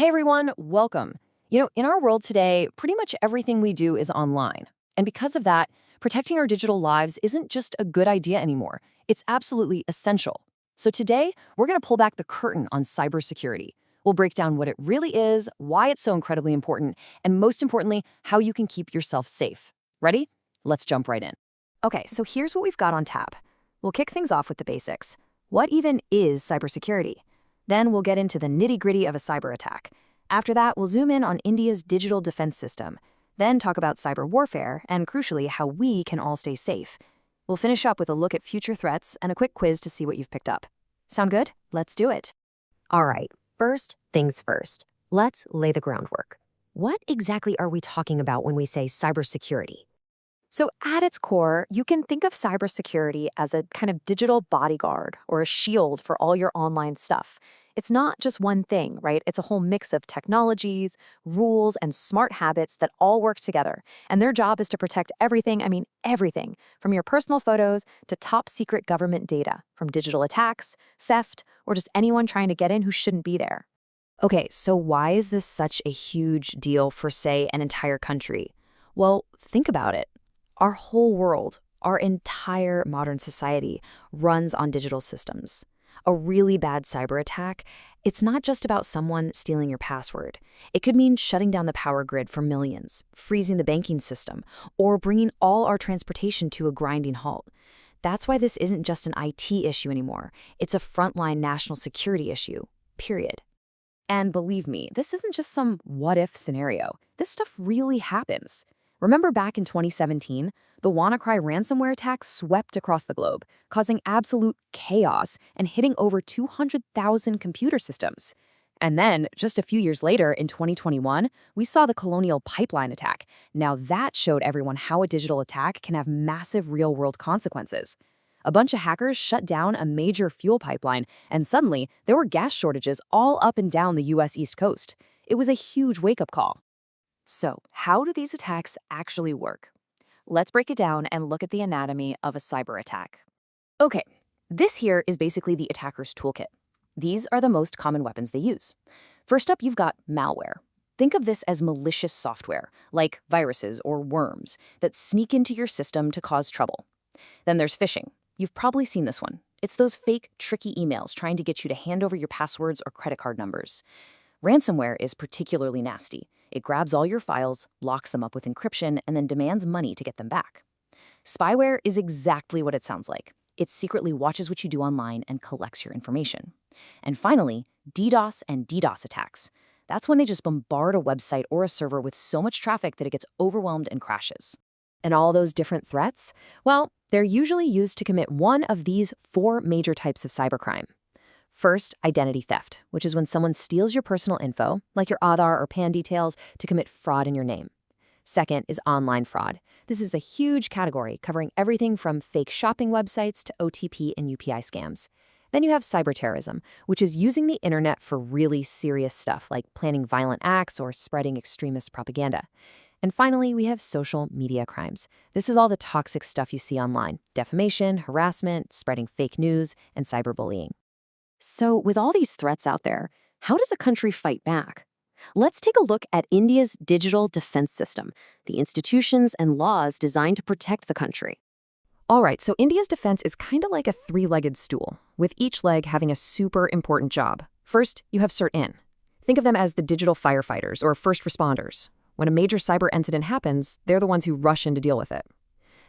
Hey everyone, welcome. In our world today, pretty much everything we do is online. And because of that, protecting our digital lives isn't just a good idea anymore. It's absolutely essential. So today, we're going to pull back the curtain on cybersecurity. We'll break down what it really is, why it's so incredibly important, and most importantly, how you can keep yourself safe. Ready? Let's jump right in. Okay, so here's what we've got on tap. We'll kick things off with the basics. What even is cybersecurity? Then we'll get into the nitty-gritty of a cyber attack. After that, we'll zoom in on India's digital defense system, then talk about cyber warfare and, crucially, how we can all stay safe. We'll finish up with a look at future threats and a quick quiz to see what you've picked up. Sound good? Let's do it. All right, first things first. Let's lay the groundwork. What exactly are we talking about when we say cybersecurity? So at its core, you can think of cybersecurity as a kind of digital bodyguard or a shield for all your online stuff. It's not just one thing, right? It's a whole mix of technologies, rules, and smart habits that all work together. And their job is to protect everything, everything, from your personal photos to top secret government data, from digital attacks, theft, or just anyone trying to get in who shouldn't be there. Okay, so why is this such a huge deal for, say, an entire country? Well, think about it. Our whole world, our entire modern society runs on digital systems. A really bad cyber attack, it's not just about someone stealing your password. It could mean shutting down the power grid for millions, freezing the banking system, or bringing all our transportation to a grinding halt. That's why this isn't just an IT issue anymore. It's a frontline national security issue, period. And believe me, this isn't just some what-if scenario. This stuff really happens. Remember back in 2017, the WannaCry ransomware attack swept across the globe, causing absolute chaos and hitting over 200,000 computer systems. And then, just a few years later, in 2021, we saw the Colonial Pipeline attack. Now that showed everyone how a digital attack can have massive real-world consequences. A bunch of hackers shut down a major fuel pipeline, and suddenly, there were gas shortages all up and down the US East Coast. It was a huge wake-up call. So, how do these attacks actually work? Let's break it down and look at the anatomy of a cyber attack. Okay, this here is basically the attacker's toolkit. These are the most common weapons they use. First up, you've got malware. Think of this as malicious software, like viruses or worms, that sneak into your system to cause trouble. Then there's phishing. You've probably seen this one. It's those fake, tricky emails trying to get you to hand over your passwords or credit card numbers. Ransomware is particularly nasty. It grabs all your files, locks them up with encryption, and then demands money to get them back. Spyware is exactly what it sounds like. It secretly watches what you do online and collects your information. And finally, DDoS and DDoS attacks. That's when they just bombard a website or a server with so much traffic that it gets overwhelmed and crashes. And all those different threats? Well, they're usually used to commit one of these 4 major types of cybercrime. First, identity theft, which is when someone steals your personal info, like your Aadhaar or PAN details, to commit fraud in your name. Second is online fraud. This is a huge category covering everything from fake shopping websites to OTP and UPI scams. Then you have cyberterrorism, which is using the internet for really serious stuff like planning violent acts or spreading extremist propaganda. And finally, we have social media crimes. This is all the toxic stuff you see online: defamation, harassment, spreading fake news, and cyberbullying. So with all these threats out there, how does a country fight back? Let's take a look at India's digital defense system, the institutions and laws designed to protect the country. All right, so India's defense is kind of like a 3-legged stool, with each leg having a super important job. First, you have CERT-In. Think of them as the digital firefighters or first responders. When a major cyber incident happens, they're the ones who rush in to deal with it.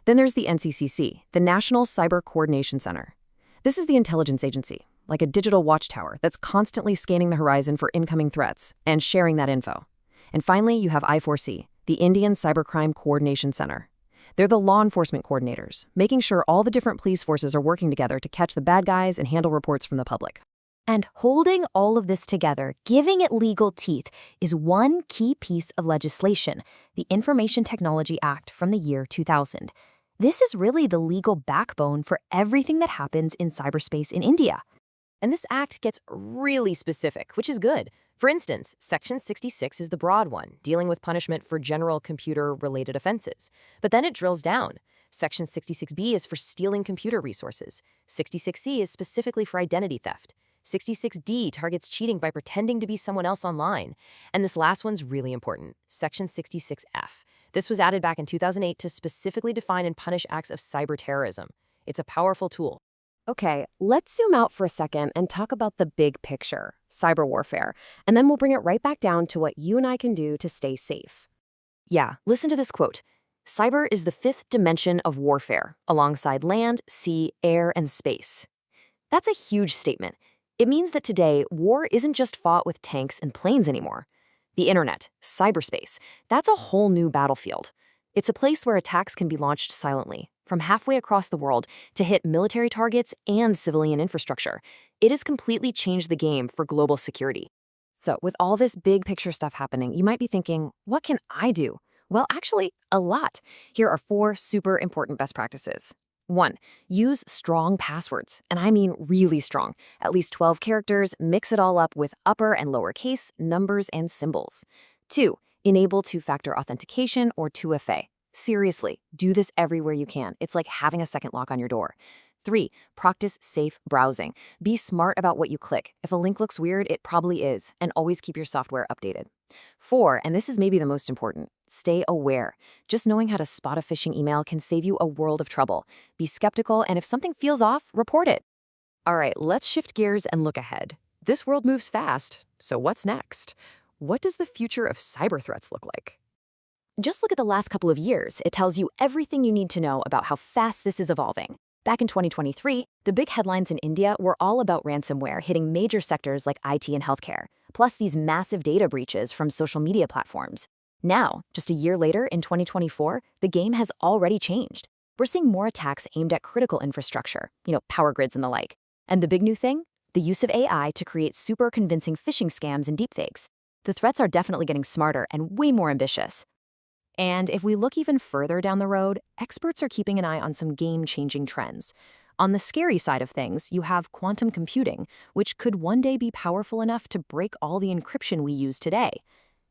Then there's the NCCC, the National Cyber Coordination Center. This is the intelligence agency, like a digital watchtower that's constantly scanning the horizon for incoming threats and sharing that info. And finally, you have I4C, the Indian Cybercrime Coordination Center. They're the law enforcement coordinators, making sure all the different police forces are working together to catch the bad guys and handle reports from the public. And holding all of this together, giving it legal teeth, is one key piece of legislation, the Information Technology Act from the year 2000. This is really the legal backbone for everything that happens in cyberspace in India. And this act gets really specific, which is good. For instance, Section 66 is the broad one, dealing with punishment for general computer-related offenses. But then it drills down. Section 66B is for stealing computer resources. 66C is specifically for identity theft. 66D targets cheating by pretending to be someone else online. And this last one's really important, Section 66F. This was added back in 2008 to specifically define and punish acts of cyber terrorism. It's a powerful tool. Okay, let's zoom out for a second and talk about the big picture, cyber warfare, and then we'll bring it right back down to what you and I can do to stay safe. Yeah, listen to this quote. Cyber is the fifth dimension of warfare, alongside land, sea, air, and space. That's a huge statement. It means that today, war isn't just fought with tanks and planes anymore. The internet, cyberspace, that's a whole new battlefield. It's a place where attacks can be launched silently, from halfway across the world, to hit military targets and civilian infrastructure. It has completely changed the game for global security. So, with all this big picture stuff happening, you might be thinking, what can I do? Well, actually, a lot. Here are 4 super important best practices. 1. Use strong passwords, and I mean really strong. At least 12 characters, mix it all up with upper and lower case, numbers, and symbols. 2. Enable two-factor authentication or 2FA. Seriously, do this everywhere you can. It's like having a second lock on your door. 3. Practice safe browsing. Be smart about what you click. If a link looks weird, it probably is, and always keep your software updated. 4, and this is maybe the most important, stay aware. Just knowing how to spot a phishing email can save you a world of trouble. Be skeptical, and if something feels off, report it. All right, let's shift gears and look ahead. This world moves fast, so what's next? What does the future of cyber threats look like? Just look at the last couple of years. It tells you everything you need to know about how fast this is evolving. Back in 2023, the big headlines in India were all about ransomware hitting major sectors like IT and healthcare, plus these massive data breaches from social media platforms. Now, just a year later, in 2024, the game has already changed. We're seeing more attacks aimed at critical infrastructure, power grids and the like. And the big new thing? The use of AI to create super convincing phishing scams and deepfakes. The threats are definitely getting smarter and way more ambitious. And if we look even further down the road, experts are keeping an eye on some game-changing trends. On the scary side of things, you have quantum computing, which could one day be powerful enough to break all the encryption we use today.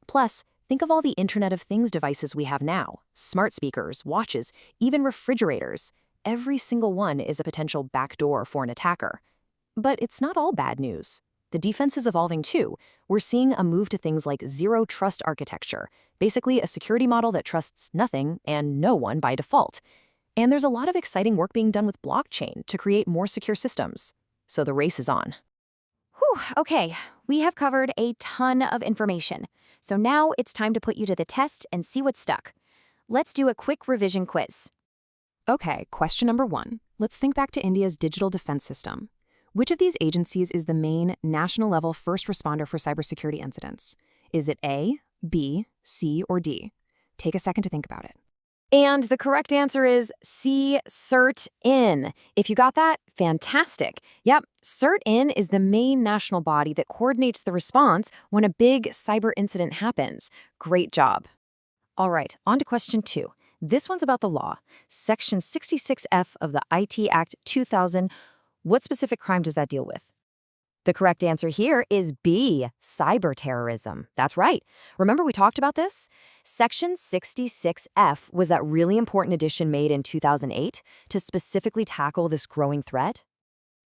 Plus, think of all the Internet of Things devices we have now, smart speakers, watches, even refrigerators. Every single one is a potential backdoor for an attacker. But it's not all bad news. The defense is evolving too. We're seeing a move to things like zero-trust architecture, basically a security model that trusts nothing and no one by default. And there's a lot of exciting work being done with blockchain to create more secure systems. So the race is on. Whew, okay, we have covered a ton of information. So now it's time to put you to the test and see what's stuck. Let's do a quick revision quiz. Okay, question number 1. Let's think back to India's digital defense system. Which of these agencies is the main national-level first responder for cybersecurity incidents? Is it A, B, C, or D? Take a second to think about it. And the correct answer is C, CERT-IN. If you got that, fantastic. Yep, CERT-IN is the main national body that coordinates the response when a big cyber incident happens. Great job. All right, on to question 2. This one's about the law. Section 66F of the IT Act 2000. What specific crime does that deal with? The correct answer here is B, cyber terrorism. That's right. Remember we talked about this? Section 66F was that really important addition made in 2008 to specifically tackle this growing threat.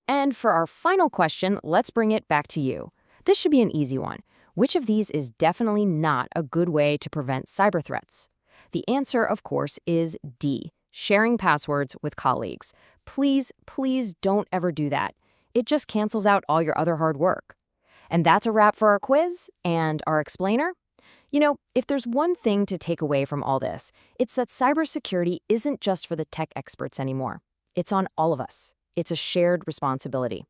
And for our final question, let's bring it back to you. This should be an easy one. Which of these is definitely not a good way to prevent cyber threats? The answer, of course, is D, sharing passwords with colleagues. Please, please don't ever do that. It just cancels out all your other hard work. And that's a wrap for our quiz and our explainer. If there's one thing to take away from all this, it's that cybersecurity isn't just for the tech experts anymore. It's on all of us. It's a shared responsibility.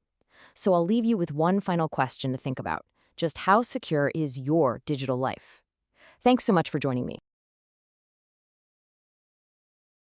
So I'll leave you with one final question to think about. Just how secure is your digital life? Thanks so much for joining me.